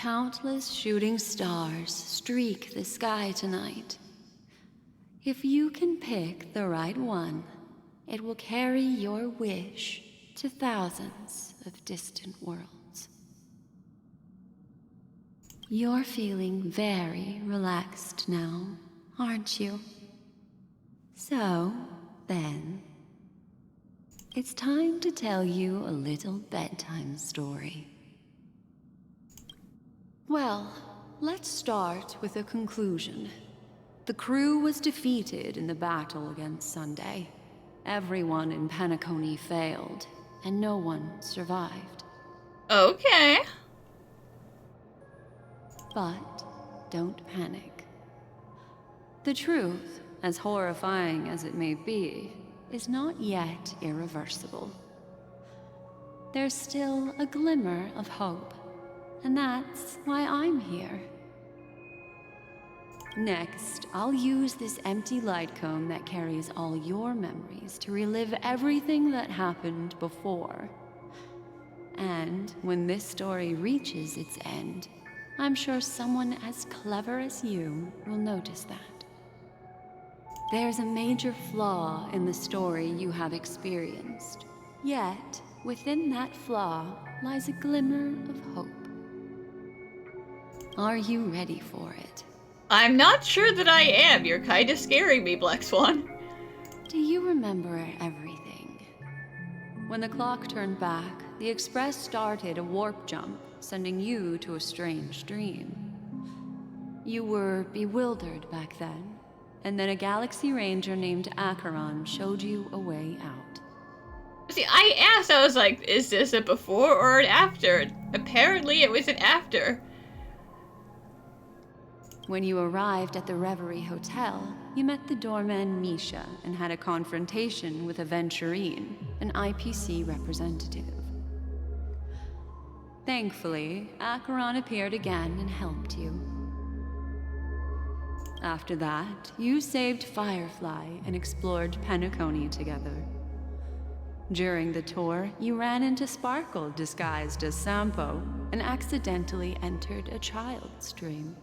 Countless shooting stars streak the sky tonight. If you can pick the right one, it will carry your wish to thousands of distant worlds. You're feeling very relaxed now, aren't you? So, then, it's time to tell you a little bedtime story. Well, let's start with a conclusion. The crew was defeated in the battle against Sunday. Everyone in Penacony failed, and no one survived. Okay. But don't panic. The truth, as horrifying as it may be, is not yet irreversible. There's still a glimmer of hope, and that's why I'm here. Next, I'll use this empty light cone that carries all your memories to relive everything that happened before. And when this story reaches its end, I'm sure someone as clever as you will notice that. There's a major flaw in the story you have experienced. Yet, within that flaw lies a glimmer of hope. Are you ready for it? I'm not sure that I am. You're kind of scaring me, Black Swan. Do you remember everything? When the clock turned back, the Express started a warp jump, sending you to a strange dream. You were bewildered back then, and then a Galaxy Ranger named Acheron showed you a way out. See, I asked, I was like, is this a before or an after? Apparently it was an after. When you arrived at the Reverie Hotel, you met the doorman Misha and had a confrontation with Aventurine, an IPC representative. Thankfully, Acheron appeared again and helped you. After that, you saved Firefly and explored Penacony together. During the tour, you ran into Sparkle disguised as Sampo and accidentally entered a child's dream.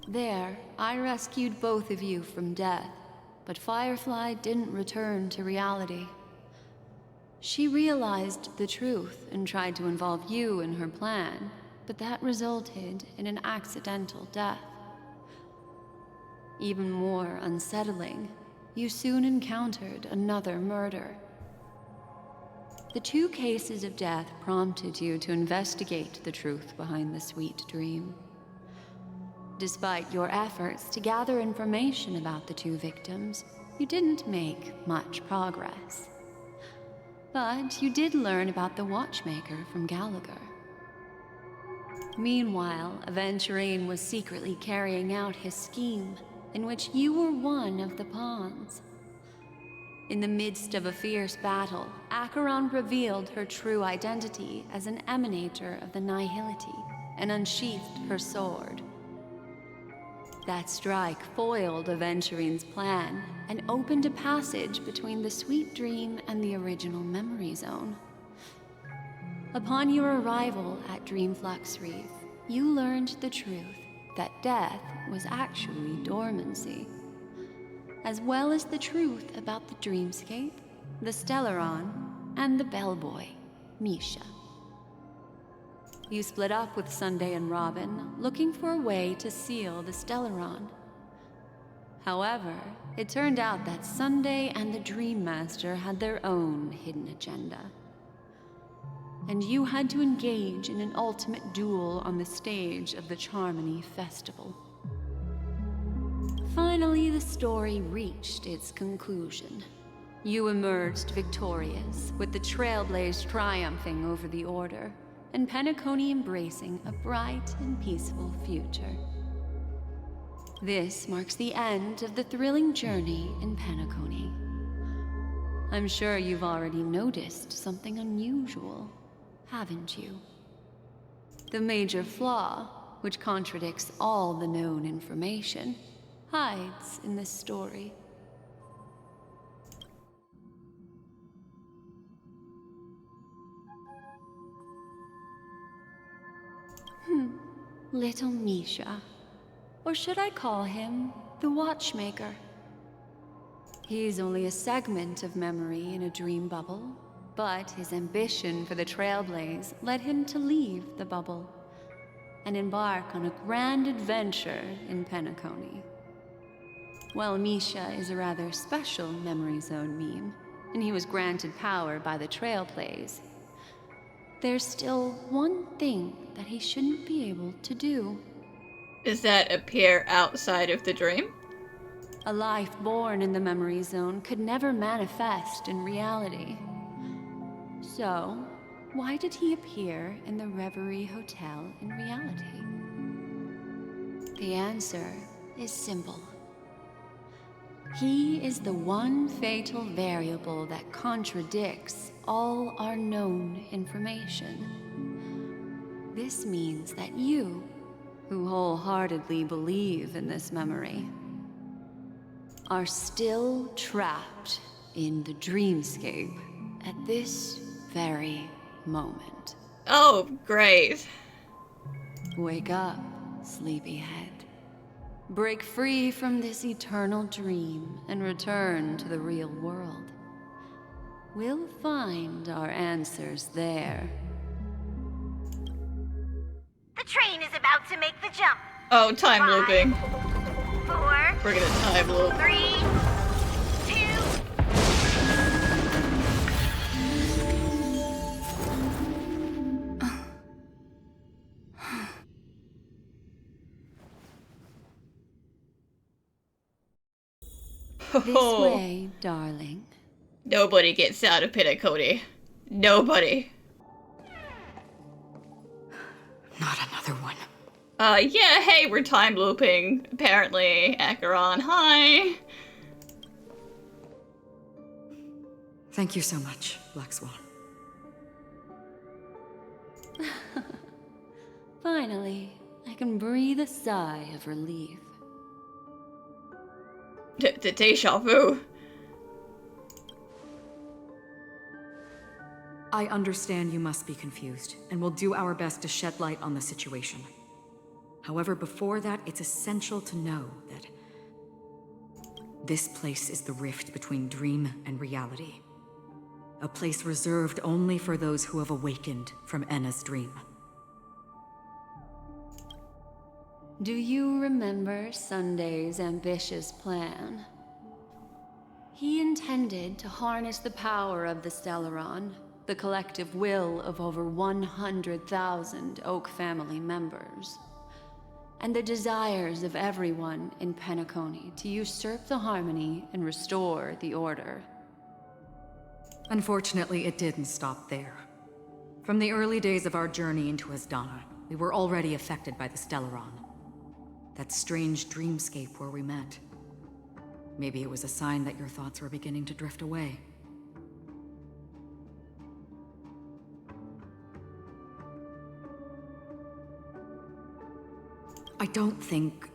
There, I rescued both of you from death, but Firefly didn't return to reality. She realized the truth and tried to involve you in her plan, but that resulted in an accidental death. Even more unsettling, you soon encountered another murder. The two cases of death prompted you to investigate the truth behind the sweet dream. Despite your efforts to gather information about the two victims, you didn't make much progress. But you did learn about the watchmaker from Gallagher. Meanwhile, Aventurine was secretly carrying out his scheme, in which you were one of the pawns. In the midst of a fierce battle, Acheron revealed her true identity as an emanator of the Nihility and unsheathed her sword. That strike foiled Aventurine's plan and opened a passage between the sweet dream and the original memory zone. Upon your arrival at Dreamflux Reef, you learned the truth that death was actually dormancy, as well as the truth about the dreamscape, the Stellaron, and the bellboy, Misha. You split up with Sunday and Robin, looking for a way to seal the Stellaron. However, it turned out that Sunday and the Dream Master had their own hidden agenda. And you had to engage in an ultimate duel on the stage of the Charmony Festival. Finally, the story reached its conclusion. You emerged victorious, with the Trailblaze triumphing over the Order, and Penacony embracing a bright and peaceful future. This marks the end of the thrilling journey in Penacony. I'm sure you've already noticed something unusual, haven't you? The major flaw, which contradicts all the known information, hides in this story. Little Misha. Or should I call him the Watchmaker? He's only a segment of memory in a dream bubble, but his ambition for the Trailblaze led him to leave the bubble and embark on a grand adventure in Penacony. While Misha is a rather special Memory Zone meme, and he was granted power by the Trailblaze, there's still one thing that he shouldn't be able to do. Does that appear outside of the dream? A life born in the Memory Zone could never manifest in reality. So, why did he appear in the Reverie Hotel in reality? The answer is simple. He is the one fatal variable that contradicts all our known information. This means that you, who wholeheartedly believe in this memory, are still trapped in the dreamscape at this very moment. Oh, great. Wake up, sleepyhead. Break free from this eternal dream and return to the real world. We'll find our answers there. The train is about to make the jump. Oh, time looping. 4, We're gonna time loop. 3, 2. This way, darling. Nobody gets out of Penacony. Nobody. Not another one. Yeah, hey, we're time looping. Apparently, Acheron, hi. Thank you so much, Black Swan. Finally, I can breathe a sigh of relief. Deja vu. I understand you must be confused, and we'll do our best to shed light on the situation. However, before that, it's essential to know that this place is the rift between dream and reality. A place reserved only for those who have awakened from Enna's dream. Do you remember Sunday's ambitious plan? He intended to harness the power of the Stellaron, the collective will of over 100,000 Oak family members, and the desires of everyone in Penacony to usurp the harmony and restore the order. Unfortunately, it didn't stop there. From the early days of our journey into Asdana, we were already affected by the Stellaron. That strange dreamscape where we met. Maybe it was a sign that your thoughts were beginning to drift away. I don't think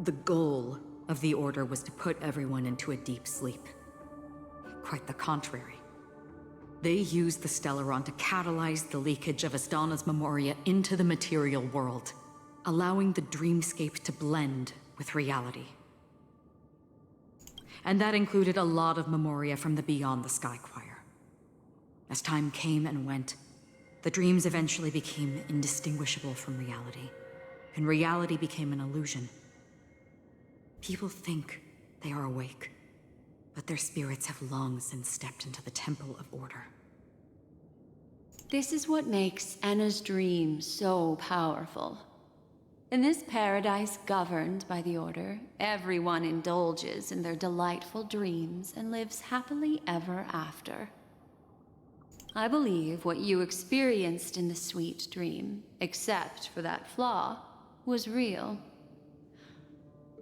the goal of the Order was to put everyone into a deep sleep. Quite the contrary. They used the Stellaron to catalyze the leakage of Asdana's Memoria into the material world, allowing the dreamscape to blend with reality. And that included a lot of Memoria from the Beyond the Sky Choir. As time came and went, the dreams eventually became indistinguishable from reality, and reality became an illusion. People think they are awake, but their spirits have long since stepped into the Temple of Order. This is what makes Enna's dream so powerful. In this paradise governed by the Order, everyone indulges in their delightful dreams and lives happily ever after. I believe what you experienced in the sweet dream, except for that flaw, was real.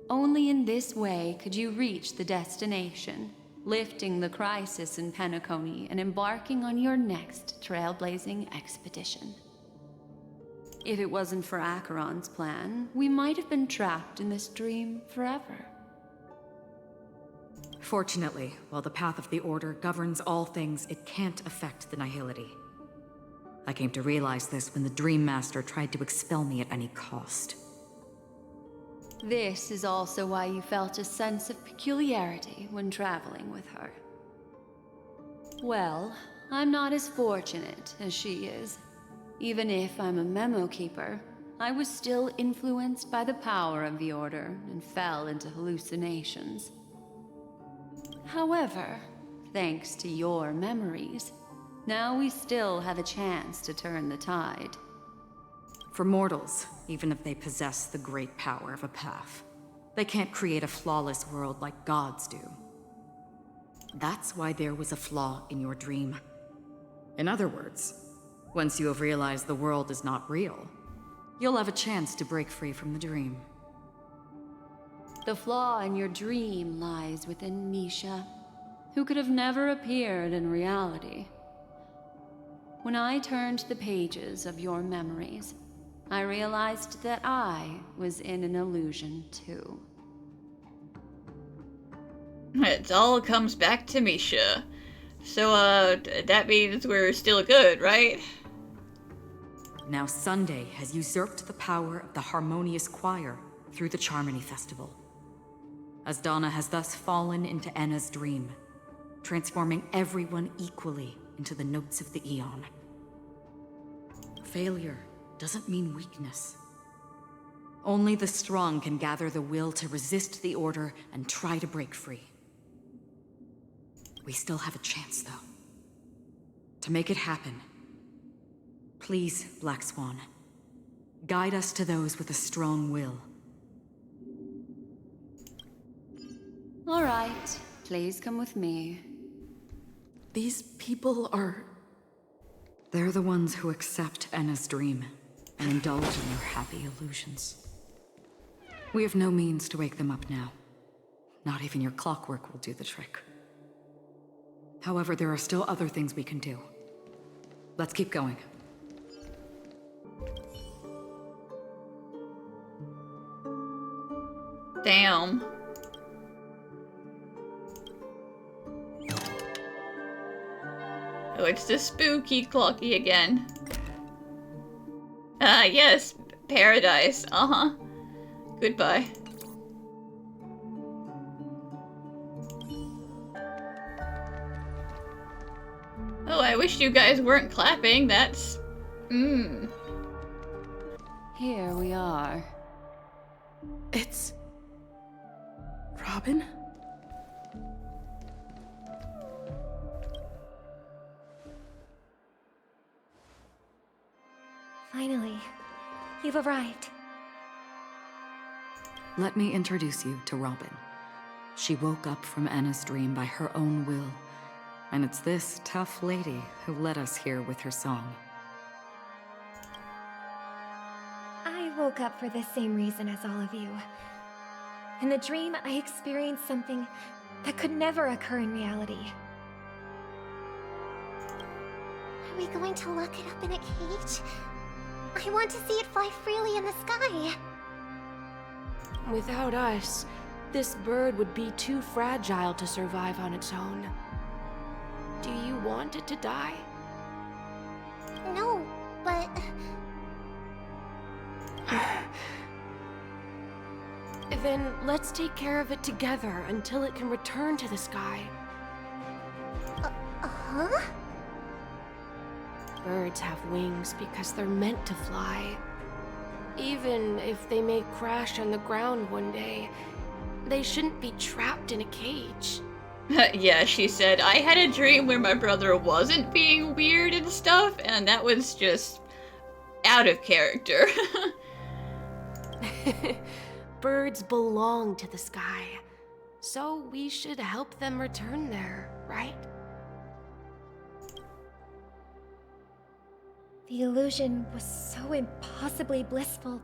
Only in this way could you reach the destination, lifting the crisis in Penacony and embarking on your next trailblazing expedition. If it wasn't for Acheron's plan, we might have been trapped in this dream forever. Fortunately, while the path of the Order governs all things, it can't affect the Nihility. I came to realize this when the Dream Master tried to expel me at any cost. This is also why you felt a sense of peculiarity when traveling with her. Well, I'm not as fortunate as she is. Even if I'm a memo keeper, I was still influenced by the power of the Order and fell into hallucinations. However, thanks to your memories, now we still have a chance to turn the tide. For mortals, even if they possess the great power of a path, they can't create a flawless world like gods do. That's why there was a flaw in your dream. In other words, once you have realized the world is not real, you'll have a chance to break free from the dream. The flaw in your dream lies within Misha, who could have never appeared in reality. When I turned the pages of your memories, I realized that I was in an illusion too. It all comes back to Misha. So, that means we're still good, right? Now Sunday has usurped the power of the Harmonious Choir through the Charmony Festival. Asdana has thus fallen into Enna's dream, transforming everyone equally into the notes of the Aeon. Failure doesn't mean weakness. Only the strong can gather the will to resist the Order and try to break free. We still have a chance, though. To make it happen, please, Black Swan, guide us to those with a strong will. All right, please come with me. These people are... They're the ones who accept Enna's dream and indulge in their happy illusions. We have no means to wake them up now. Not even your clockwork will do the trick. However, there are still other things we can do. Let's keep going. Damn. Oh, it's the spooky clocky again. Ah, yes, paradise. Uh-huh. Goodbye. Oh, I wish you guys weren't clapping. That's... Here we are. It's... Robin? Finally, you've arrived. Let me introduce you to Robin. She woke up from Enna's dream by her own will, and it's this tough lady who led us here with her song. I woke up for the same reason as all of you. In the dream, I experienced something that could never occur in reality. Are we going to lock it up in a cage? I want to see it fly freely in the sky. Without us, this bird would be too fragile to survive on its own. Do you want it to die? No, but... Then let's take care of it together until it can return to the sky. Huh? Birds have wings because they're meant to fly. Even if they may crash on the ground one day, they shouldn't be trapped in a cage. Yeah, she said, I had a dream where my brother wasn't being weird and stuff, and that was just out of character. Birds belong to the sky, so we should help them return there, right? The illusion was so impossibly blissful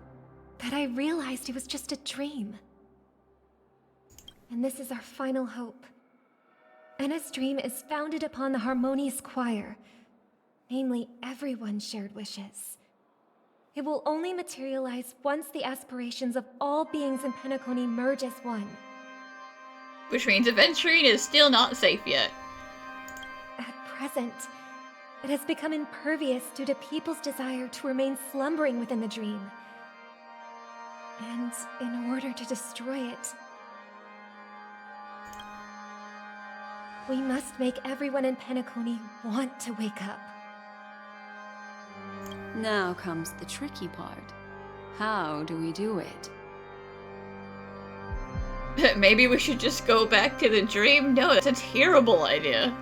that I realized it was just a dream. And this is our final hope. Enna's dream is founded upon the Harmonious Choir, namely everyone's shared wishes. It will only materialize once the aspirations of all beings in Penacony merge as one. Which means adventuring is still not safe yet. At present, It has become impervious due to people's desire to remain slumbering within the dream. And in order to destroy it, we must make everyone in Penacony want to wake up. Now comes the tricky part. How do we do it? Maybe we should just go back to the dream? No, that's a terrible idea.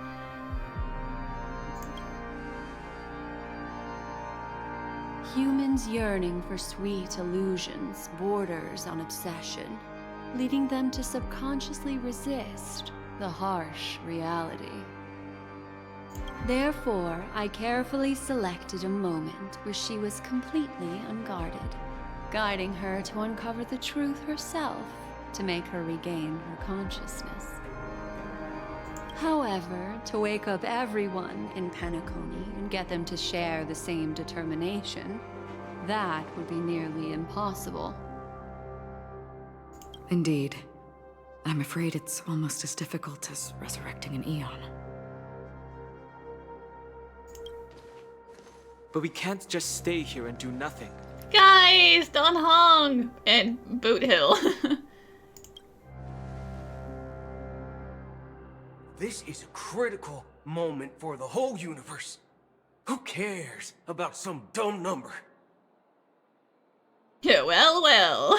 Humans yearning for sweet illusions borders on obsession, leading them to subconsciously resist the harsh reality. Therefore, I carefully selected a moment where she was completely unguarded, guiding her to uncover the truth herself to make her regain her consciousness. However, to wake up everyone in Penacony and get them to share the same determination, that would be nearly impossible. Indeed. I'm afraid it's almost as difficult as resurrecting an Eon. But we can't just stay here and do nothing. Guys, Don Hong and Boot Hill. This is a critical moment for the whole universe. Who cares about some dumb number? Yeah, well.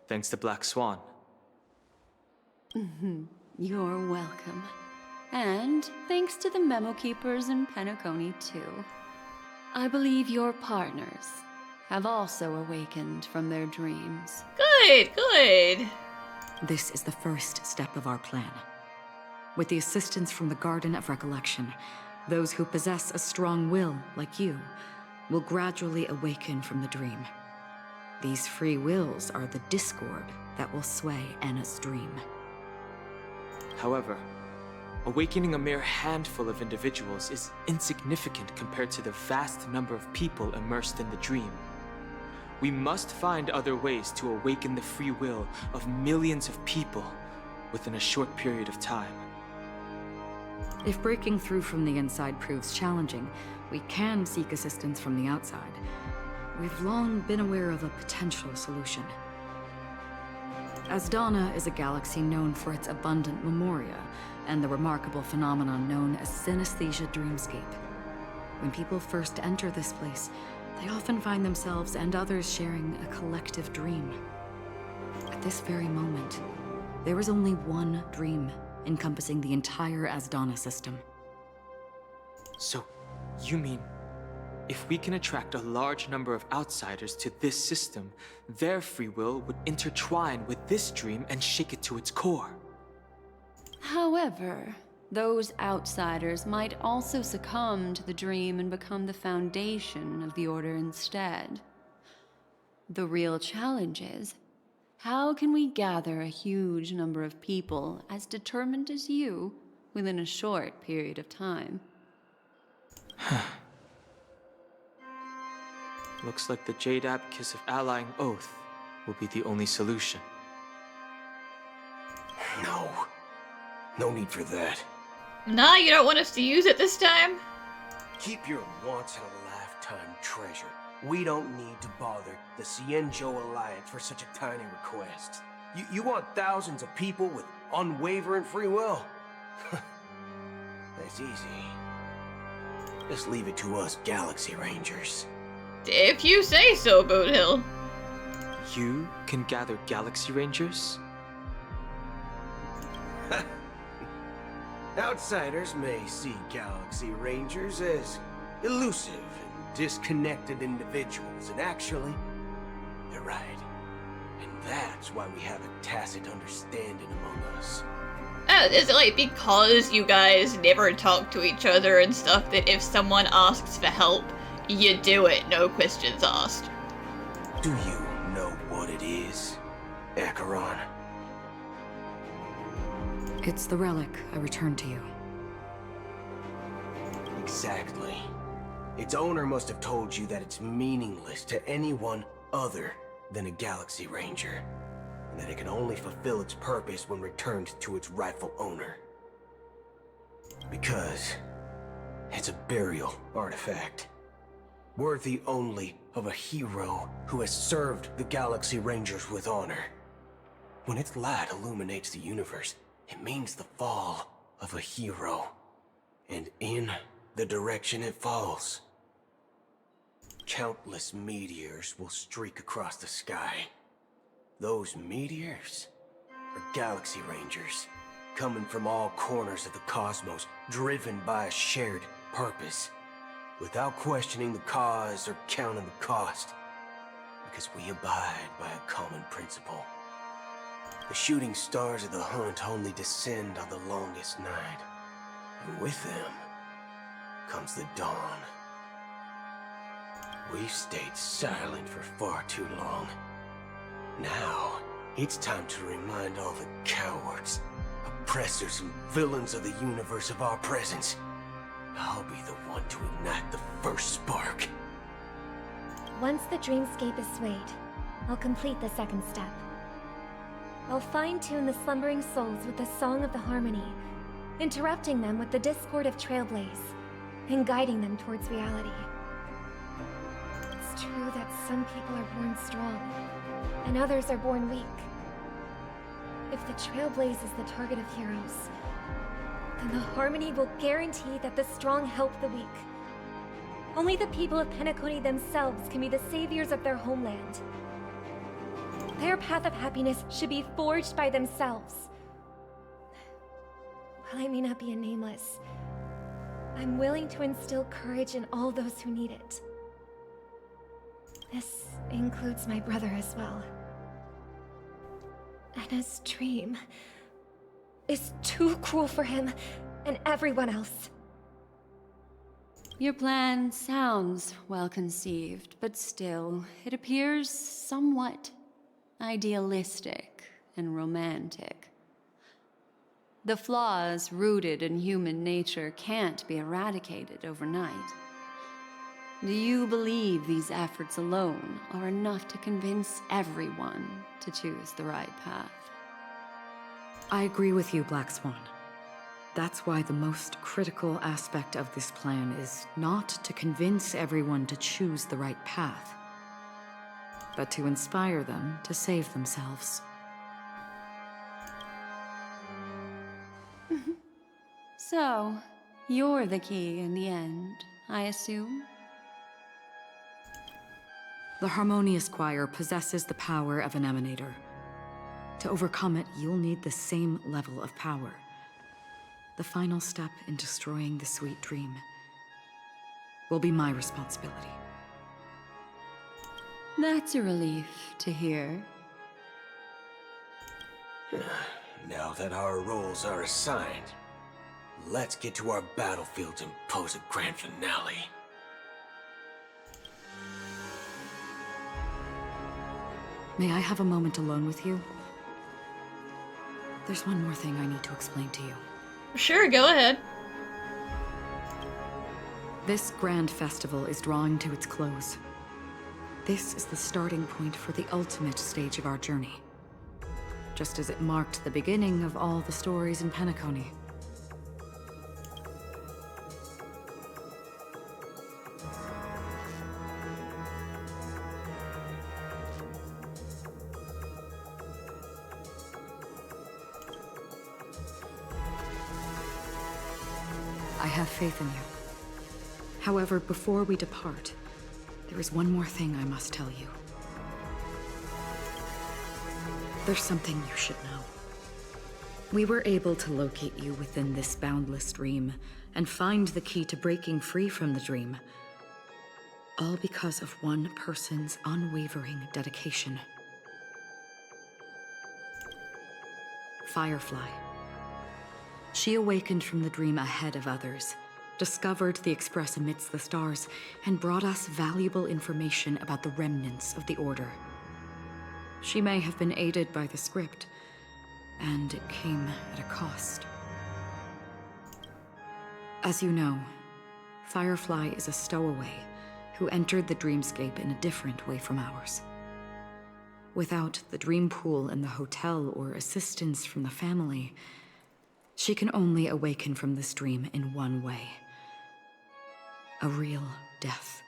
Thanks to Black Swan. You're welcome. And thanks to the Memo Keepers in Penacony, too. I believe your partners have also awakened from their dreams. Good. This is the first step of our plan. With the assistance from the Garden of Recollection, those who possess a strong will, like you, will gradually awaken from the dream. These free wills are the discord that will sway Anna's dream. However, awakening a mere handful of individuals is insignificant compared to the vast number of people immersed in the dream. We must find other ways to awaken the free will of millions of people within a short period of time. If breaking through from the inside proves challenging, we can seek assistance from the outside. We've long been aware of a potential solution. Asdana is a galaxy known for its abundant memoria and the remarkable phenomenon known as synesthesia dreamscape. When people first enter this place, they often find themselves and others sharing a collective dream. At this very moment, there is only one dream encompassing the entire Asdana system. So, you mean, if we can attract a large number of outsiders to this system, their free will would intertwine with this dream and shake it to its core? However, those outsiders might also succumb to the dream and become the foundation of the Order instead. The real challenge is, how can we gather a huge number of people as determined as you within a short period of time? Looks like the Jade Abacus of Allying Oath will be the only solution. No need for that. Nah, you don't want us to use it this time? Keep your once-in-a-lifetime treasure. We don't need to bother the Cienjo Alliance for such a tiny request. You want thousands of people with unwavering free will? That's easy. Just leave it to us Galaxy Rangers. If you say so, Boot Hill. You can gather Galaxy Rangers? Outsiders may see Galaxy Rangers as elusive and disconnected individuals, and actually, they're right. And that's why we have a tacit understanding among us. Is it like because you guys never talk to each other and stuff that if someone asks for help, you do it, no questions asked? Do you know what it is, Acheron? It's the relic I returned to you. Exactly. Its owner must have told you that it's meaningless to anyone other than a Galaxy Ranger, and that it can only fulfill its purpose when returned to its rightful owner. Because it's a burial artifact, worthy only of a hero who has served the Galaxy Rangers with honor. When its light illuminates the universe, it means the fall of a hero. And in the direction it falls, countless meteors will streak across the sky. Those meteors are Galaxy Rangers, coming from all corners of the cosmos, driven by a shared purpose, without questioning the cause or counting the cost, because we abide by a common principle. The shooting stars of the hunt only descend on the longest night, and with them comes the dawn. We've stayed silent for far too long. Now, it's time to remind all the cowards, oppressors, and villains of the universe of our presence. I'll be the one to ignite the first spark. Once the dreamscape is swayed, I'll complete the second step. I'll fine-tune the slumbering souls with the Song of the Harmony, interrupting them with the discord of Trailblaze, and guiding them towards reality. It's true that some people are born strong, and others are born weak. If the Trailblaze is the target of heroes, then the Harmony will guarantee that the strong help the weak. Only the people of Penacony themselves can be the saviors of their homeland. Their path of happiness should be forged by themselves. While I may not be a nameless, I'm willing to instill courage in all those who need it. This includes my brother as well. And his dream is too cruel for him and everyone else. Your plan sounds well conceived, but still, it appears somewhat idealistic and romantic. The flaws rooted in human nature can't be eradicated overnight. Do you believe these efforts alone are enough to convince everyone to choose the right path? I agree with you, Black Swan. That's why the most critical aspect of this plan is not to convince everyone to choose the right path, but to inspire them to save themselves. So, you're the key in the end, I assume? The Harmonious Choir possesses the power of an emanator. To overcome it, you'll need the same level of power. The final step in destroying the sweet dream will be my responsibility. That's a relief to hear. Now that our roles are assigned, let's get to our battlefields and pose a grand finale. May I have a moment alone with you? There's one more thing I need to explain to you. Sure, go ahead. This grand festival is drawing to its close. This is the starting point for the ultimate stage of our journey. Just as it marked the beginning of all the stories in Penacony. I have faith in you. However, before we depart, there is one more thing I must tell you. There's something you should know. We were able to locate you within this boundless dream and find the key to breaking free from the dream. All because of one person's unwavering dedication. Firefly. She awakened from the dream ahead of others, discovered the Express amidst the stars, and brought us valuable information about the remnants of the Order. She may have been aided by the script, and it came at a cost. As you know, Firefly is a stowaway who entered the dreamscape in a different way from ours. Without the dream pool in the hotel or assistance from the family, She can only awaken from this dream in one way. A real death.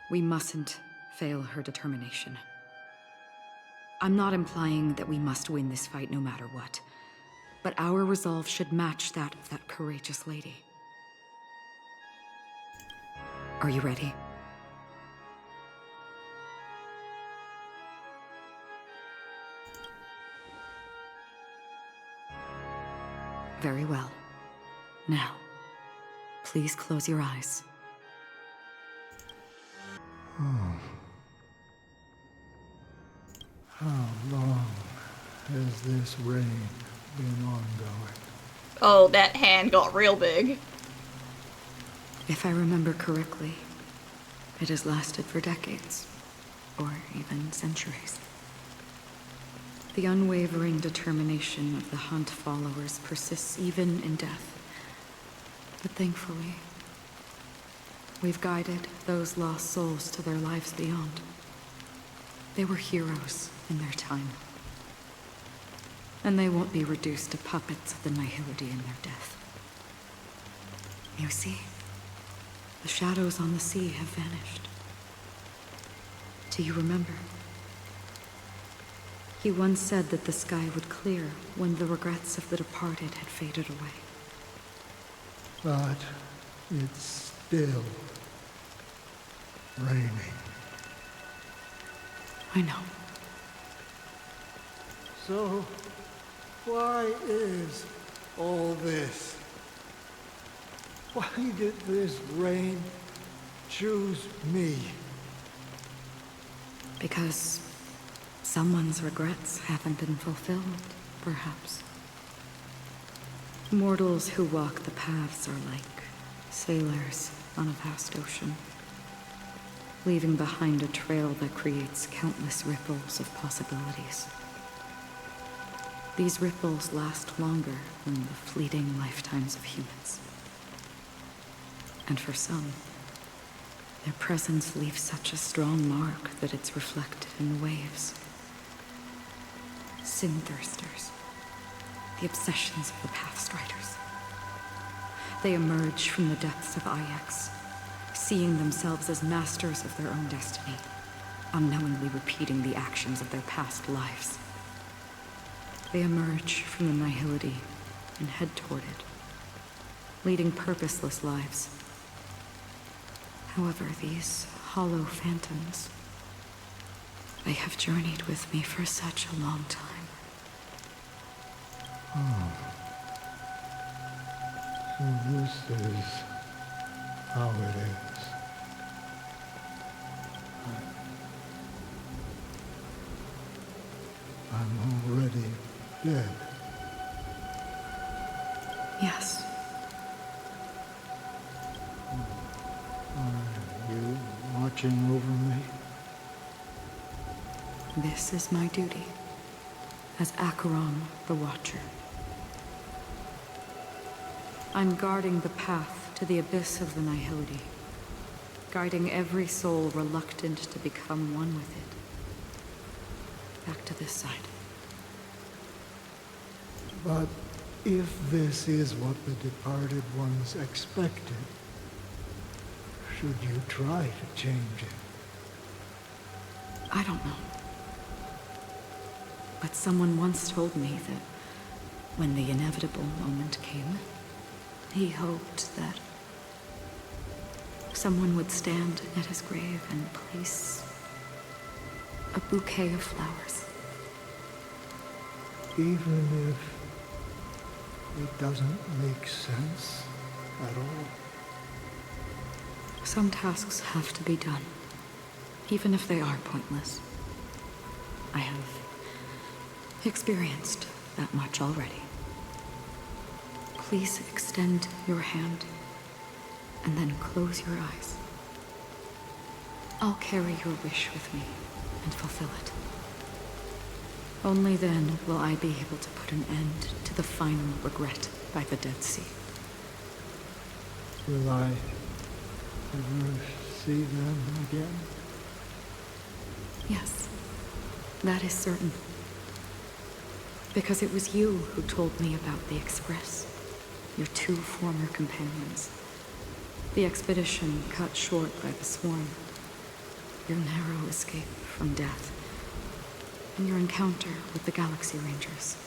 We mustn't fail her determination. I'm not implying that we must win this fight no matter what, but our resolve should match that of that courageous lady. Are you ready? Very well. Now, please close your eyes. How long has this rain been ongoing? Oh, that hand got real big. If I remember correctly, it has lasted for decades, or even centuries. The unwavering determination of the Hunt followers persists even in death. But thankfully, we've guided those lost souls to their lives beyond. They were heroes in their time. And they won't be reduced to puppets of the Nihility in their death. You see, the shadows on the sea have vanished. Do you remember? He once said that the sky would clear when the regrets of the departed had faded away. But it's still raining. I know. So, why is all this? Why did this rain choose me? Because someone's regrets haven't been fulfilled, perhaps. Mortals who walk the paths are like sailors on a vast ocean, leaving behind a trail that creates countless ripples of possibilities. These ripples last longer than the fleeting lifetimes of humans. And for some, their presence leaves such a strong mark that it's reflected in the waves. Sin-thirsters, the obsessions of the Pathstriders. They emerge from the depths of Ix, seeing themselves as masters of their own destiny, unknowingly repeating the actions of their past lives. They emerge from the Nihility and head toward it, leading purposeless lives. However, these hollow phantoms, they have journeyed with me for such a long time. So this is how it is. I'm already dead. Yes. Are you watching over me? This is my duty, as Acheron the Watcher. I'm guarding the path to the abyss of the Nihility, guiding every soul reluctant to become one with it. Back to this side. But if this is what the departed ones expected, should you try to change it? I don't know. But someone once told me that when the inevitable moment came, he hoped that someone would stand at his grave and place a bouquet of flowers. Even if it doesn't make sense at all? Some tasks have to be done, even if they are pointless. I have experienced that much already. Please extend your hand, and then close your eyes. I'll carry your wish with me and fulfill it. Only then will I be able to put an end to the final regret by the Dead Sea. Will I ever see them again? Yes, that is certain. Because it was you who told me about the Express, your two former companions. The expedition cut short by the swarm, your narrow escape from death, and your encounter with the Galaxy Rangers.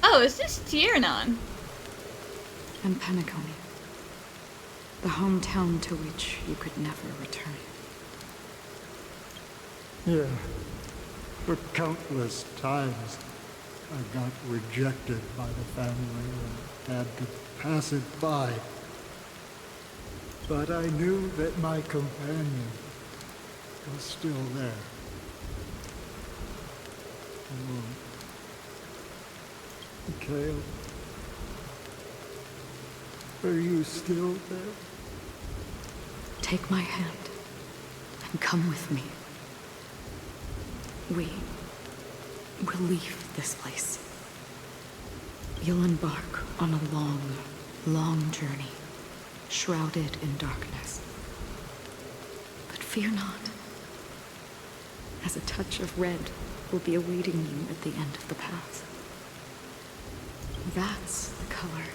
Oh, is this Tiernan? And Penacony, the hometown to which you could never return. Yeah. For countless times, I got rejected by the family and had to pass it by. But I knew that my companion was still there. Alone. Mikhail, are you still there? Take my hand and come with me. We will leave this place. You'll embark on a long, long journey, shrouded in darkness. But fear not, as a touch of red will be awaiting you at the end of the path. That's the color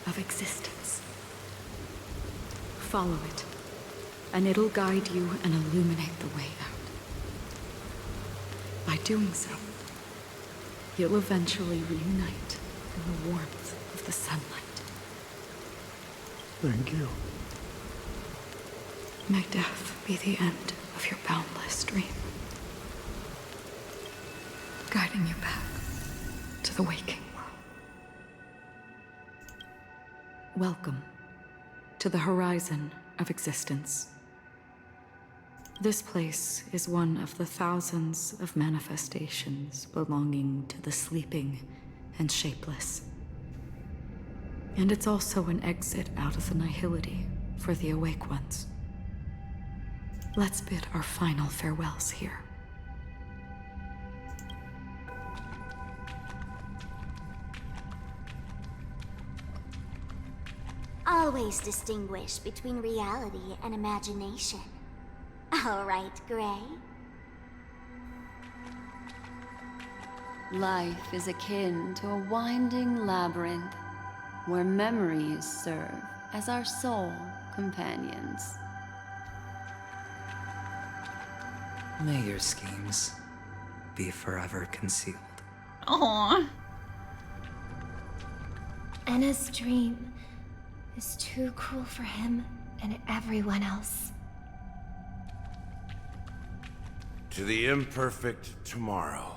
of existence. Follow it, and it'll guide you and illuminate the way out. By doing so, you'll eventually reunite in the warmth of the sunlight. Thank you. May death be the end of your boundless dream, guiding you back to the waking world. Welcome to the horizon of existence. This place is one of the thousands of manifestations belonging to the sleeping and shapeless. And it's also an exit out of the nihility for the awake ones. Let's bid our final farewells here. Always distinguish between reality and imagination. All right, Gray. Life is akin to a winding labyrinth, where memories serve as our sole companions. May your schemes be forever concealed. Aww. Anna's dream is too cruel for him and everyone else. To the imperfect tomorrow.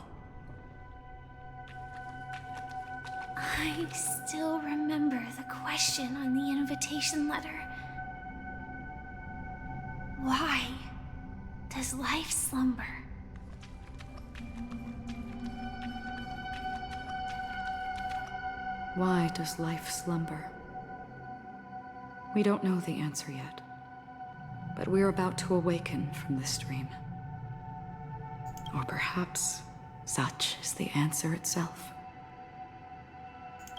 I still remember the question on the invitation letter. Why does life slumber? Why does life slumber? We don't know the answer yet, but we're about to awaken from this dream. Or perhaps such is the answer itself.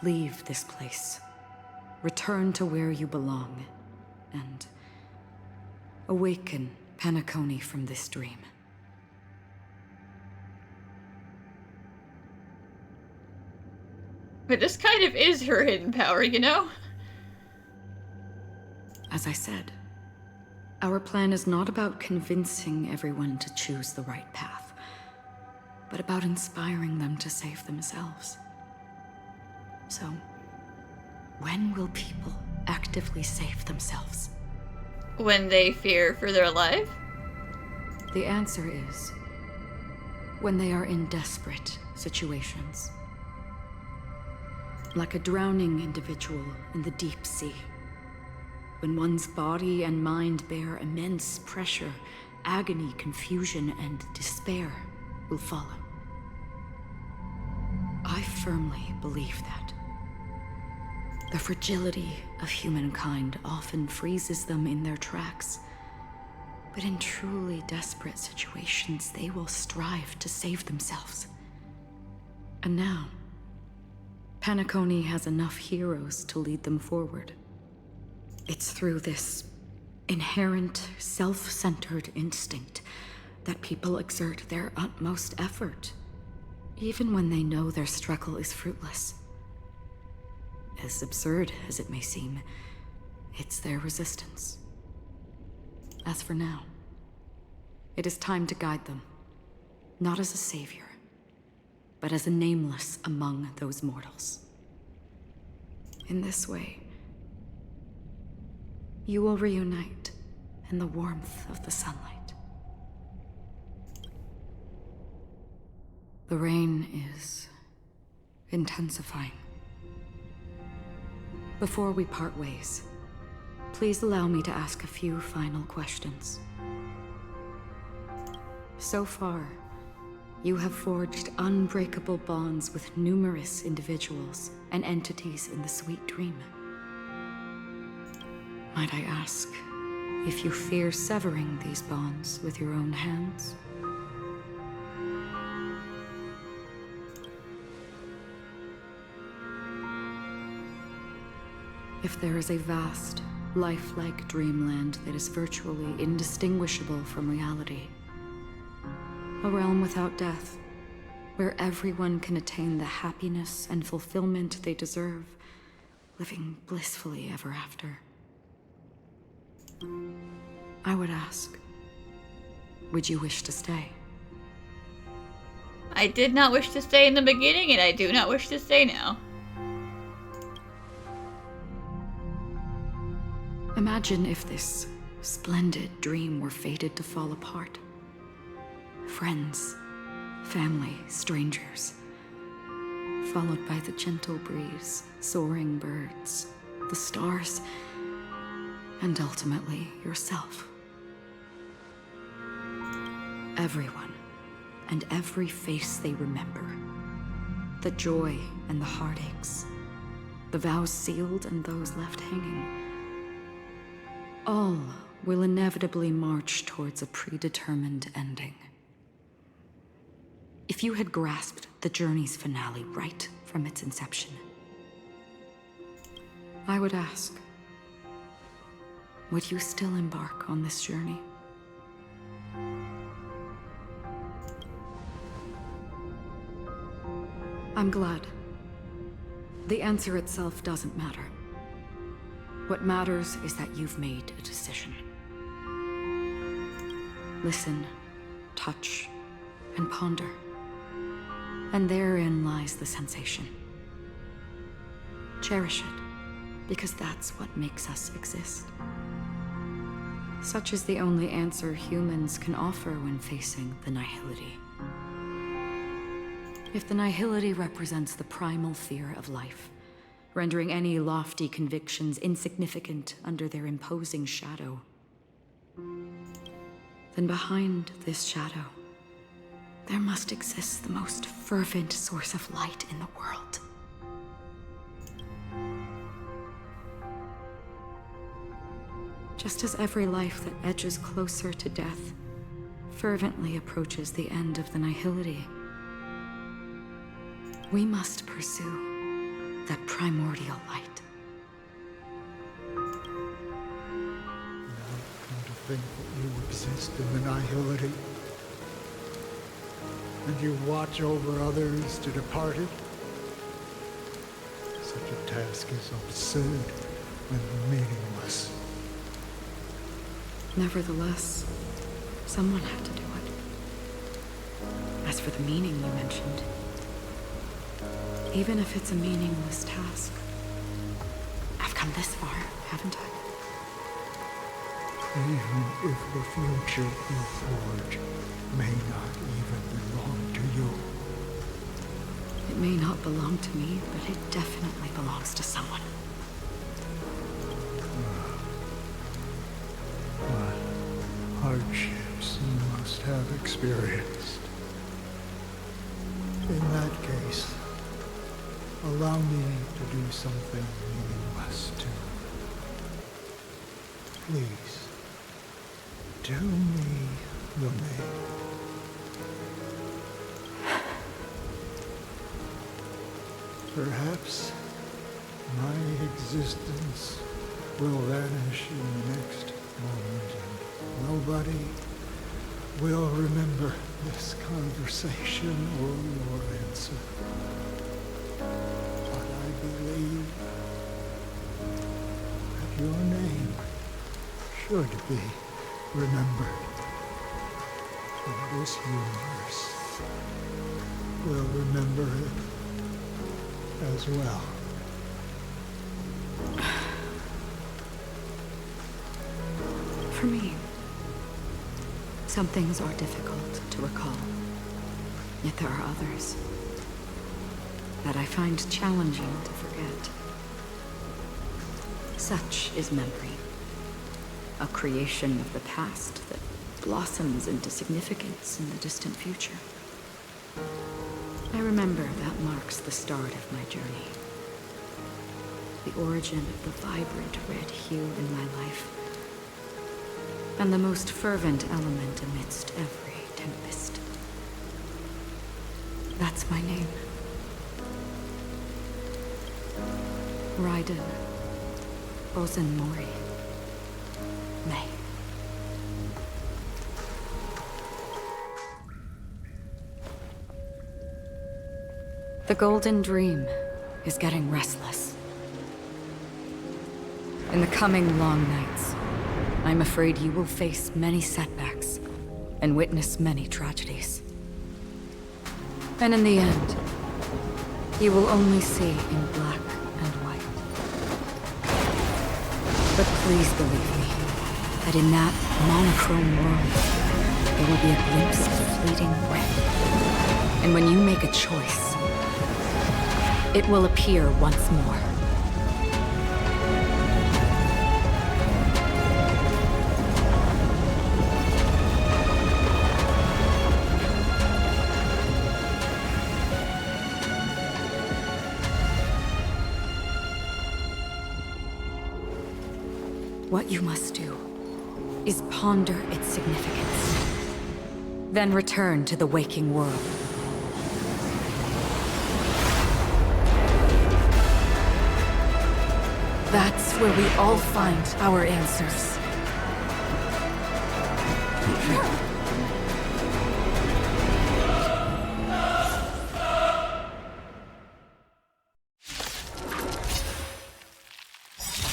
Leave this place, return to where you belong, and awaken Penacony from this dream. But this kind of is her hidden power, you know? As I said, our plan is not about convincing everyone to choose the right path, but about inspiring them to save themselves. So, when will people actively save themselves? When they fear for their life? The answer is when they are in desperate situations. Like a drowning individual in the deep sea. When one's body and mind bear immense pressure, agony, confusion, and despair will follow. I firmly believe that. The fragility of humankind often freezes them in their tracks. But in truly desperate situations, they will strive to save themselves. And now, Penacony has enough heroes to lead them forward. It's through this inherent, self-centered instinct that people exert their utmost effort, even when they know their struggle is fruitless. As absurd as it may seem, it's their resistance. As for now, it is time to guide them, not as a savior, but as a nameless among those mortals. In this way, you will reunite in the warmth of the sunlight. The rain is intensifying. Before we part ways, please allow me to ask a few final questions. So far, you have forged unbreakable bonds with numerous individuals and entities in the Sweet Dream. Might I ask if you fear severing these bonds with your own hands? If there is a vast, lifelike dreamland that is virtually indistinguishable from reality, a realm without death, where everyone can attain the happiness and fulfillment they deserve, living blissfully ever after, I would ask, would you wish to stay? I did not wish to stay in the beginning, and I do not wish to stay now. Imagine if this splendid dream were fated to fall apart. Friends, family, strangers, followed by the gentle breeze, soaring birds, the stars, and ultimately yourself. Everyone, and every face they remember. The joy and the heartaches, the vows sealed and those left hanging. All will inevitably march towards a predetermined ending. If you had grasped the journey's finale right from its inception, I would ask, would you still embark on this journey? I'm glad. The answer itself doesn't matter. What matters is that you've made a decision. Listen, touch, and ponder. And therein lies the sensation. Cherish it, because that's what makes us exist. Such is the only answer humans can offer when facing the nihility. If the nihility represents the primal fear of life, rendering any lofty convictions insignificant under their imposing shadow, then behind this shadow, there must exist the most fervent source of light in the world. Just as every life that edges closer to death fervently approaches the end of the nihility, we must pursue that primordial light. Now, come to think that you exist in the nihility, and you watch over others to depart it. Such a task is absurd and meaningless. Nevertheless, someone had to do it. As for the meaning you mentioned, even if it's a meaningless task, I've come this far, haven't I? Even if the future you forge may not even belong to you. It may not belong to me, but it definitely belongs to someone. What hardships you must have experienced. In that case, allow me to do something meaningless too. Please, do me the maid. Perhaps my existence will vanish in the next moment, and nobody will remember this conversation or your answer. But I believe that your name should be remembered. And this universe will remember it as well. For me, some things are difficult to recall. Yet there are others that I find challenging to forget. Such is memory, a creation of the past that blossoms into significance in the distant future. I remember that marks the start of my journey. The origin of the vibrant red hue in my life, and the most fervent element amidst every tempest. That's my name. Raiden Mori. May. The Golden Dream is getting restless. In the coming long nights, I'm afraid you will face many setbacks and witness many tragedies. And in the end, you will only see in black and white. But please believe me, that in that monochrome world, there will be a glimpse of fleeting red. And when you make a choice, it will appear once more. What you must do is ponder its significance, then return to the waking world. That's where we all find our answers.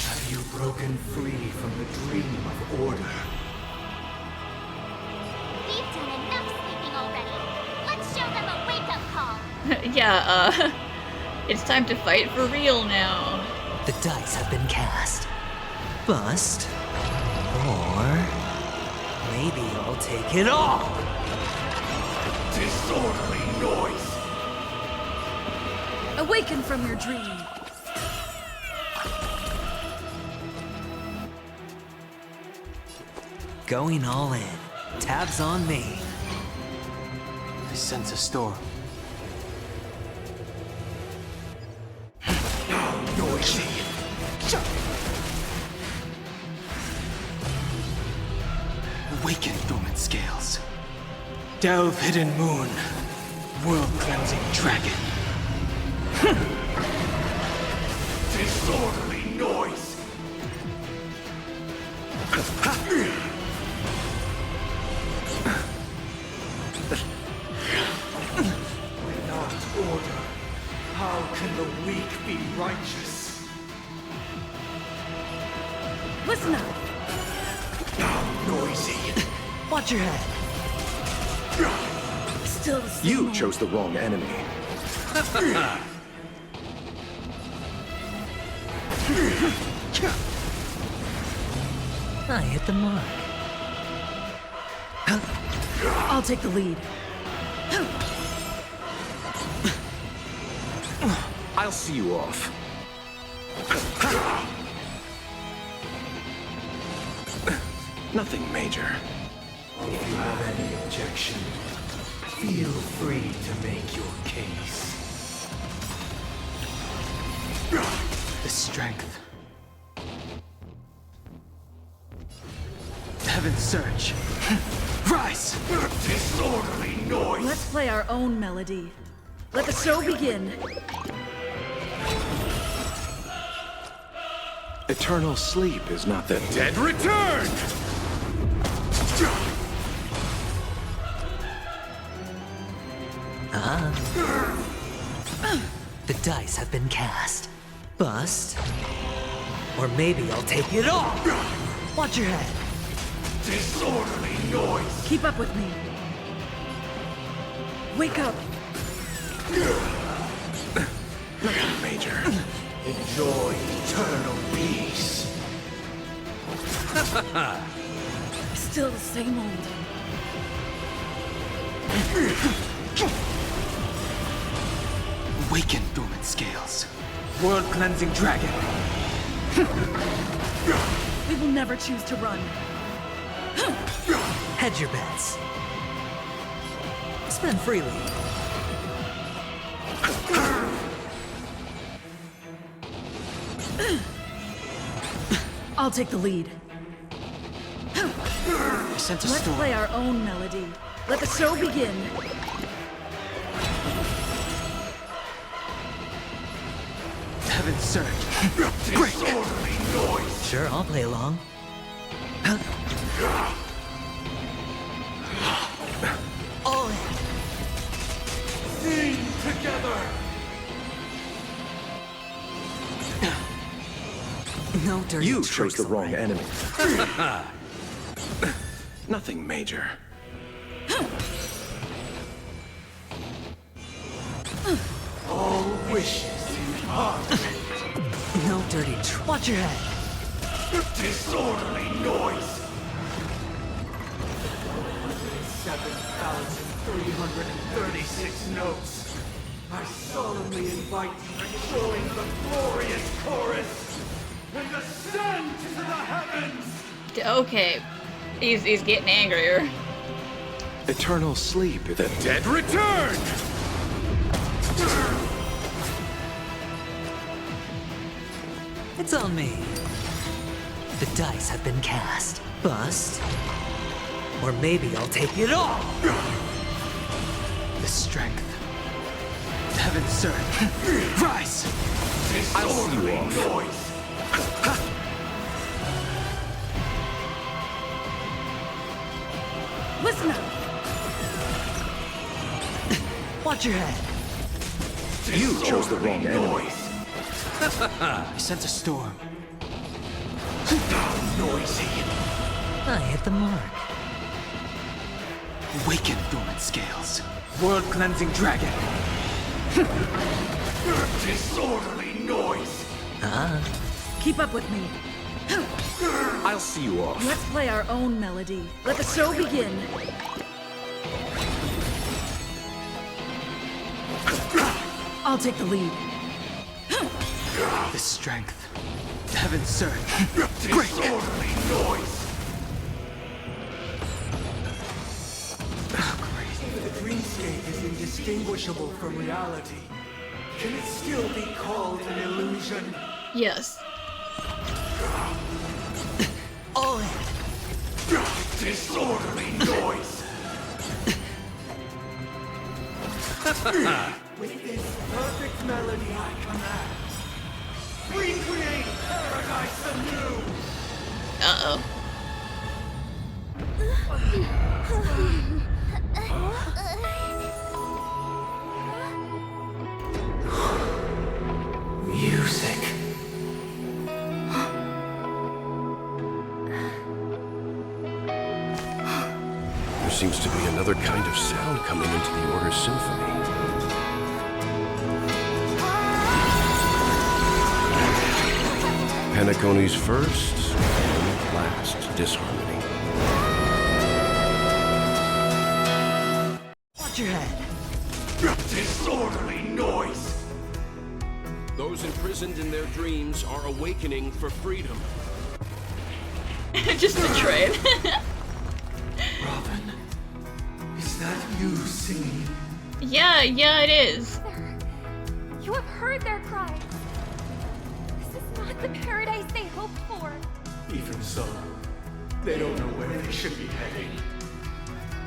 Have you broken free from the dream of order? We've done enough sleeping already. Let's show them a wake-up call. Yeah, it's time to fight for real now. The dice have been cast. Bust. Or maybe I'll take it all. Disorderly noise! Awaken from your dream. Going all in. Tabs on me. I sense a storm. Noisy! Shut! Awaken, dormant scales. Delve, hidden moon. World-cleansing dragon. Disorderly noise! Without order, how can the weak be righteous? Listen up. Now noisy! Watch your head. Still the same You old. chose the wrong enemy. I hit the mark. I'll take the lead. I'll see you off. Nothing major. If you have any objection, feel free to make your case. The strength. Heaven's surge. Rise! Disorderly noise! Let's play our own melody. Let the show begin. Eternal sleep is not that Dead return! The dice have been cast. Bust. Or maybe I'll take it all! Watch your head. Disorderly noise! Keep up with me. Wake up. Nothing major. Enjoy eternal peace. Still the same old. Awaken, dormant scales. World-cleansing dragon. We will never choose to run. Hedge your bets. Spend freely. I'll take the lead. I sent a Let's storm. play our own melody. Let the show begin. Heaven surge. Disorderly noise! Sure, I'll play along. All in. Sing together! No dirty You tricks, chose the all wrong right. enemy. Nothing major. All wishes in harmony. No dirty watch your head. Disorderly noise! 7,336 notes. I solemnly invite you to join the glorious chorus and ascend to the heavens! Okay. He's getting angrier. Eternal sleep. The dead return! It's on me. The dice have been cast. Bust. Or maybe I'll take it all! The strength. Heaven surge. Rise! I'll see you off. Noise! Listen up. Watch your head. You chose the wrong enemy. Noise! I sent a storm. Noisy! I hit the mark. Awaken, dormant scales. World-cleansing dragon. Disorderly noise! Keep up with me. I'll see you off. Let's play our own melody. Let the show begin. I'll take the lead. The strength. Heaven surge. Disorderly noise! The dreamscape is indistinguishable from reality. Can it still be called an illusion? Yes. All in. Disorderly noise! With this perfect melody I command, recreate paradise anew! Uh-oh. Music. There seems to be another kind of sound coming into the Order's symphony. Penacony's first and last disharmony. Watch your head. Disorderly noise! Those imprisoned in their dreams are awakening for freedom. Just betrayed. Robin, is that you singing? Yeah, it is. You have heard their cries. This is not the paradise they hoped for. Even so, they don't know where they should be heading.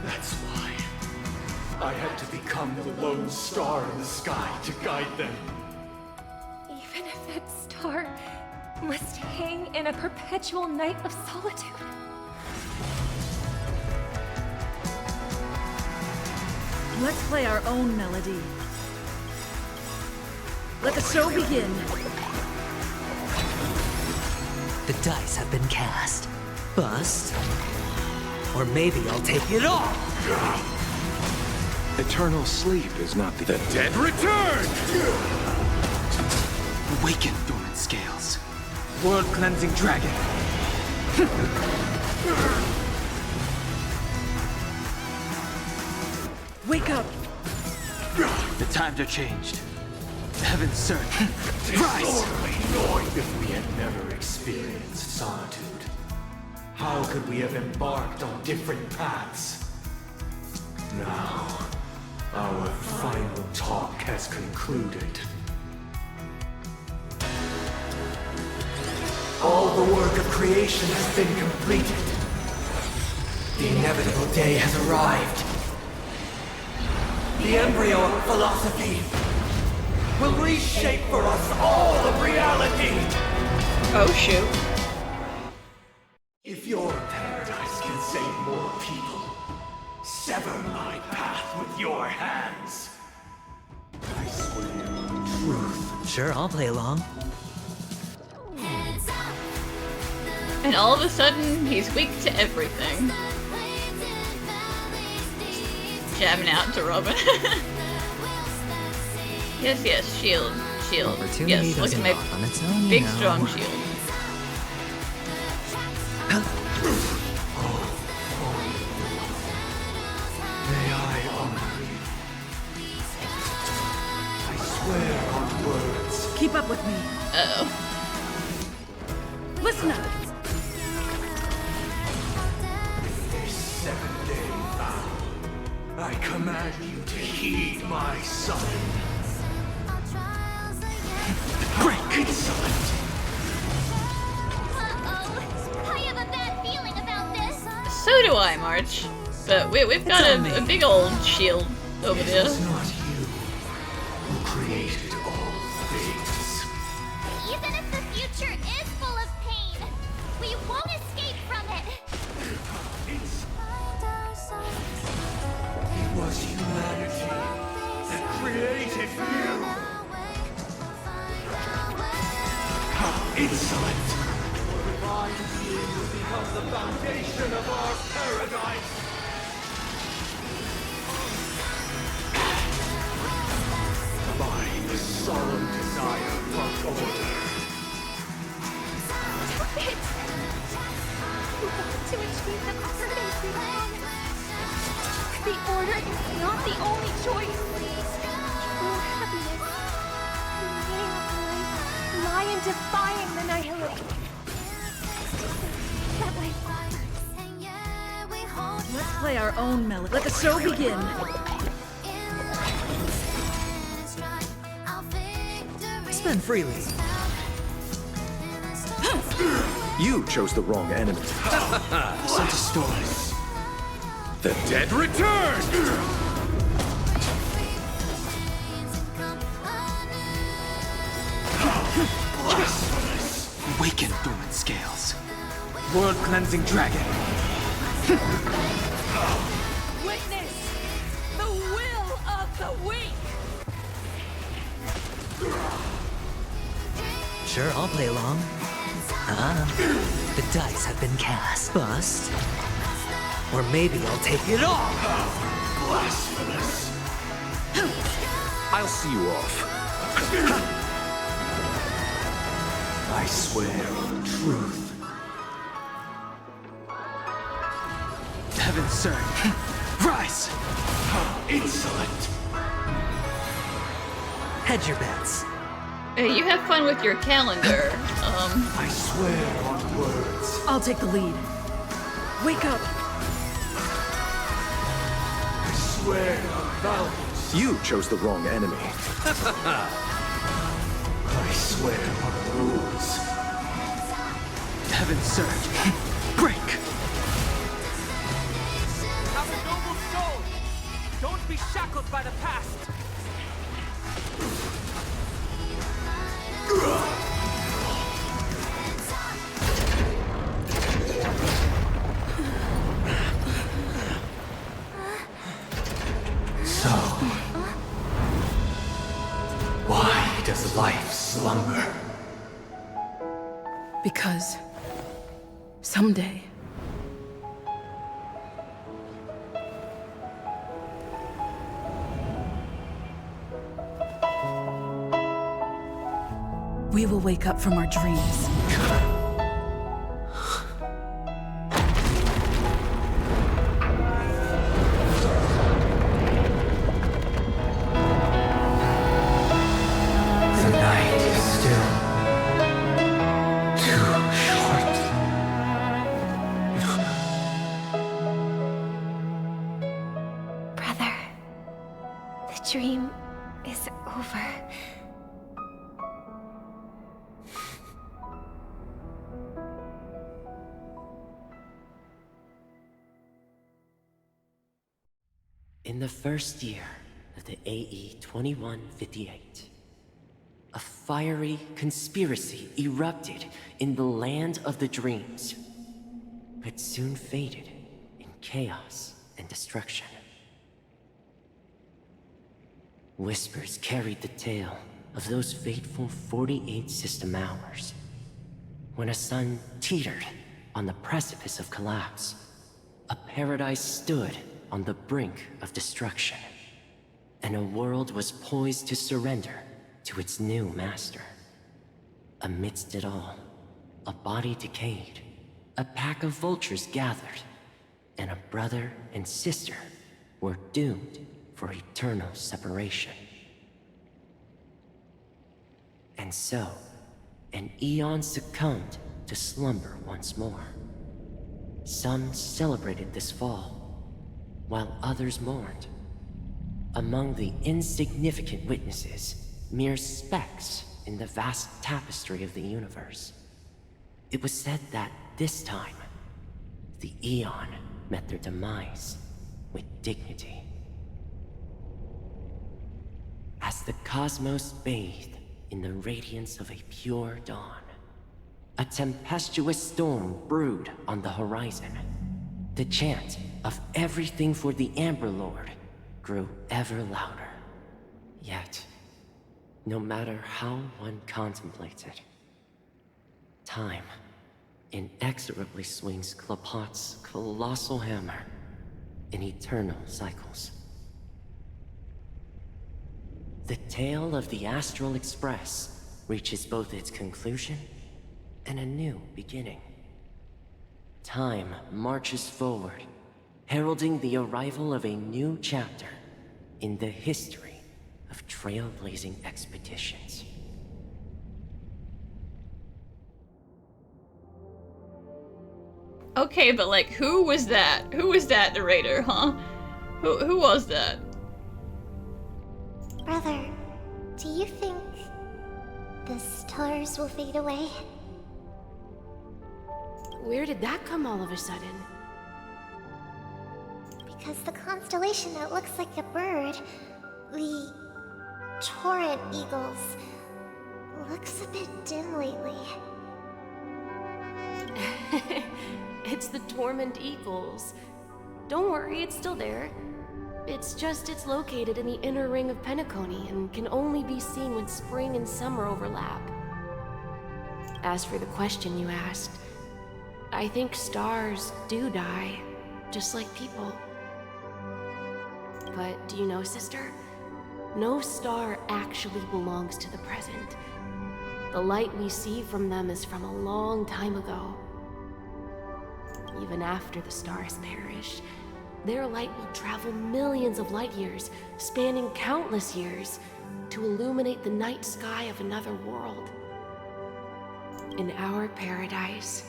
That's why I had to become the lone star in the sky to guide them. Even if that star must hang in a perpetual night of solitude. Let's play our own melody. Let the show begin. The dice have been cast. Bust. Or maybe I'll take it all! Eternal sleep is not the dead return! Awaken, dormant scales. World-cleansing dragon. Wake up! The times are changed. The heavens surge. Rise! If we had never experienced solitude, how could we have embarked on different paths? Now, our final talk has concluded. All the work of creation has been completed. The inevitable day has arrived. The embryo of philosophy will reshape for us all of reality! Oh shoot. If your paradise can save more people, sever my path with your hands. I swear on truth. Sure, I'll play along. And all of a sudden, he's weak to everything. Jamming out to Robin. Yes, yes, shield, shield. Opportunity Yes, look at doesn't my knock on its own, big you know. strong shield. May I honor you? I swear on words. Keep up with me. Uh-oh. Listen up! This 7-day vow, I command you to heed my summon. Break insolent! I have a bad feeling about this. So do I, March. But we've got a big old shield over there. It was not you who created all things. Even if the future is full of pain, we won't escape from it. It was humanity that created you. How insolent! Your divine being will become the foundation of our paradise. By the solemn desire for order. It. We want to achieve the paradise we long. The order is not the only choice. True happiness, the meaning of life, lie in defying the nihility. That way. Let's play our own melody. Let the show begin. Spend freely. You chose the wrong enemy. Such a story. The dead return! Blasphemous! Awaken, dormant scales. World-cleansing dragon. Witness the will of the weak! Sure, I'll play along. The dice have been cast. Bust. Or maybe I'll take it all! Blasphemous! I'll see you off. I swear on truth. The heavens surge. Rise! How insolent! Hedge your bets. Hey, you have fun with your calendar. I swear on words. I'll take the lead. Wake up! I swear on values. You chose the wrong enemy. I swear on rules. The heavens surge. Break! Have a noble soul! Don't be shackled by the past! So, Because someday, we will wake up from our dreams. The night is still too short. Brother, the dream is over. In the first year of the AE 2158, a fiery conspiracy erupted in the land of the dreams, but soon faded in chaos and destruction. Whispers carried the tale of those fateful 48 system hours, when a sun teetered on the precipice of collapse. A paradise stood on the brink of destruction, and a world was poised to surrender to its new master. Amidst it all, a body decayed, a pack of vultures gathered, and a brother and sister were doomed for eternal separation. And so, an eon succumbed to slumber once more. Some celebrated this fall, while others mourned. Among the insignificant witnesses, mere specks in the vast tapestry of the universe. It was said that this time, the Eon met their demise with dignity. As the cosmos bathed in the radiance of a pure dawn, a tempestuous storm brewed on the horizon. The chant of everything for the Amber Lord grew ever louder. Yet, no matter how one contemplated, time inexorably swings Klapot's colossal hammer in eternal cycles. The tale of the Astral Express reaches both its conclusion and a new beginning. Time marches forward, heralding the arrival of a new chapter in the history of trailblazing expeditions. Okay, but like, who was that? Who was that narrator, huh? Who was that? Brother, do you think the stars will fade away? Where did that come all of a sudden? Because the constellation that looks like a bird, the Torrent Eagles, looks a bit dim lately. It's the Torment Eagles. Don't worry, it's still there. It's located in the inner ring of Penacony and can only be seen when spring and summer overlap. As for the question you asked, I think stars do die, just like people. But do you know, sister? No star actually belongs to the present. The light we see from them is from a long time ago. Even after the stars perish, their light will travel millions of light years, spanning countless years, to illuminate the night sky of another world. In our paradise,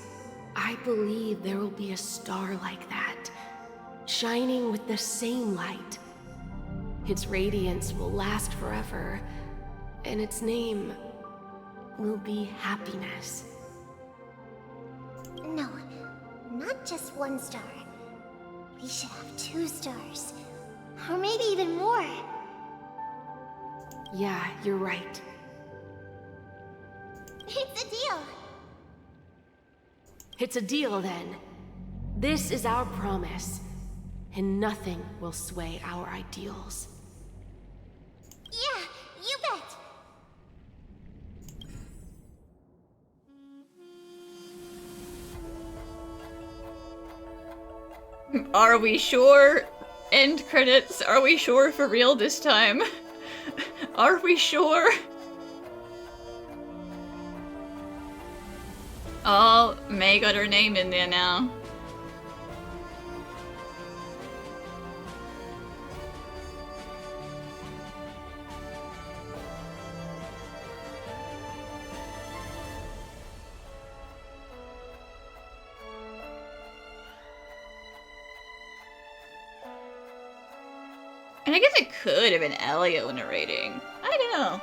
I believe there will be a star like that, shining with the same light. Its radiance will last forever, and its name will be happiness. No, not just one star. We should have 2 stars. Or maybe even more. Yeah, you're right. It's a deal. It's a deal then. This is our promise, and nothing will sway our ideals. Yeah, you bet. Are we sure? End credits. Are we sure for real this time? Are we sure? Oh, May got her name in there now. And I guess it could have been Elio narrating. I don't know.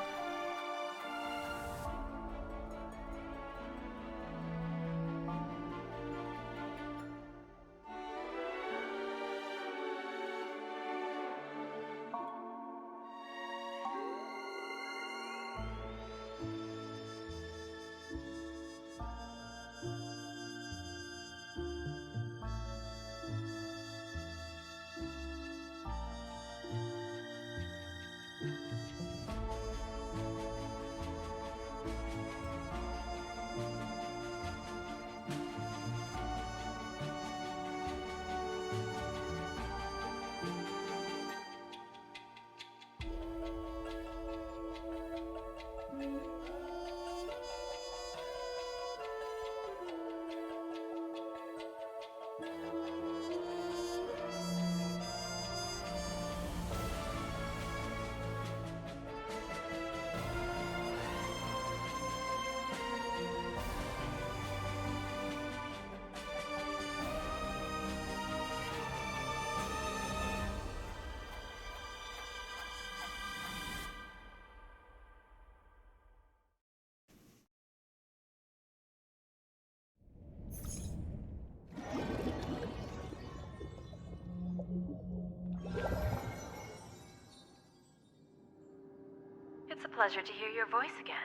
It's a pleasure to hear your voice again.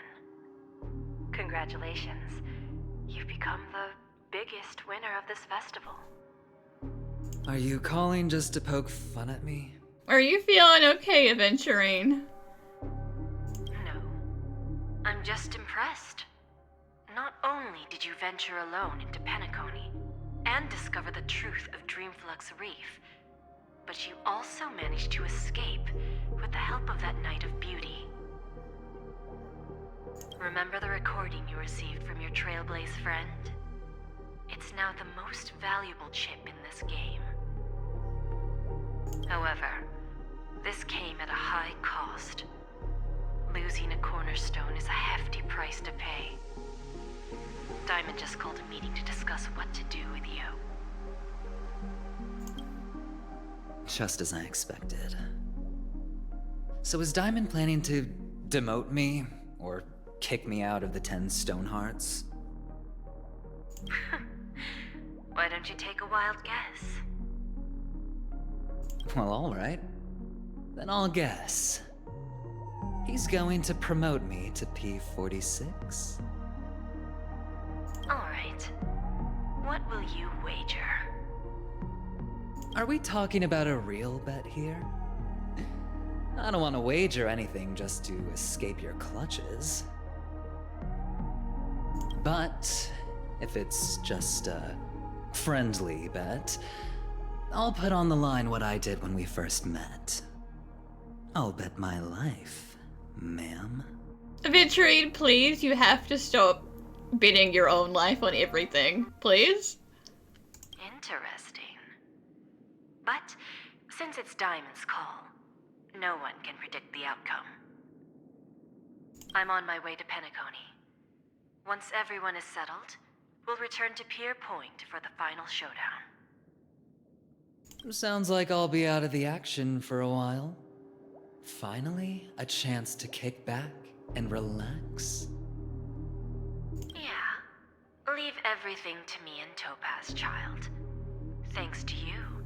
Congratulations. You've become the biggest winner of this festival. Are you calling just to poke fun at me? Are you feeling okay, Aventurine? No. I'm just impressed. Not only did you venture alone into Penacony and discover the truth of Dreamflux Reef, but you also managed to escape with the help of that Knight of Beauty. Remember the recording you received from your Trailblaze friend? It's now the most valuable chip in this game. However, this came at a high cost. Losing a cornerstone is a hefty price to pay. Diamond just called a meeting to discuss what to do with you. Just as I expected. So is Diamond planning to demote me, or kick me out of the 10 Stonehearts? Why don't you take a wild guess? Well, alright. Then I'll guess. He's going to promote me to P46. Alright. What will you wager? Are we talking about a real bet here? I don't want to wager anything just to escape your clutches. But if it's just a friendly bet, I'll put on the line what I did when we first met. I'll bet my life, ma'am. Aventurine, please, you have to stop bidding your own life on everything, please. Interesting. But since it's Diamond's call, no one can predict the outcome. I'm on my way to Penacony. Once everyone is settled, we'll return to Pier Point for the final showdown. Sounds like I'll be out of the action for a while. Finally, a chance to kick back and relax. Yeah. Leave everything to me and Topaz, child. Thanks to you,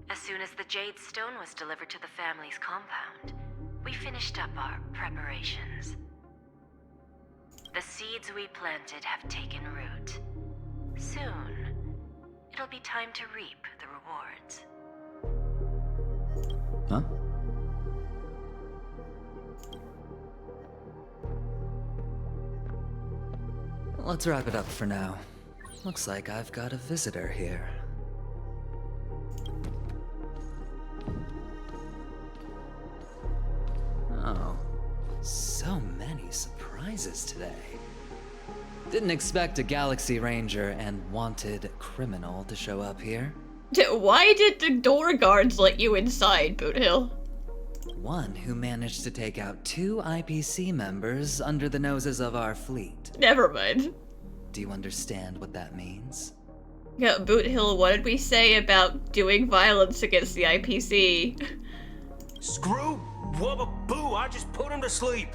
as soon as the Jade Stone was delivered to the family's compound, we finished up our preparations. The seeds we planted have taken root. Soon, it'll be time to reap the rewards. Huh? Let's wrap it up for now. Looks like I've got a visitor here. breezes today. Didn't expect a Galaxy Ranger and wanted criminal to show up here. Why did the door guards let you inside, Boothill? One who managed to take out 2 IPC members under the noses of our fleet. Never mind. Do you understand what that means? Yeah, Boothill, what did we say about doing violence against the IPC? Screw wubba boo, I just put him to sleep.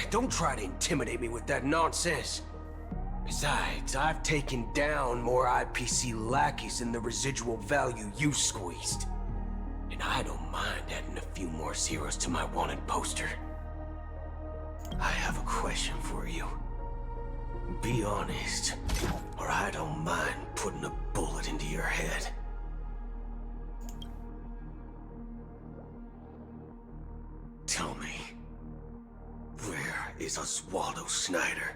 Don't try to intimidate me with that nonsense. Besides, I've taken down more IPC lackeys than the residual value you squeezed. And I don't mind adding a few more zeros to my wanted poster. I have a question for you. Be honest, or I don't mind putting a bullet into your head. Tell me, where is Oswaldo Snyder?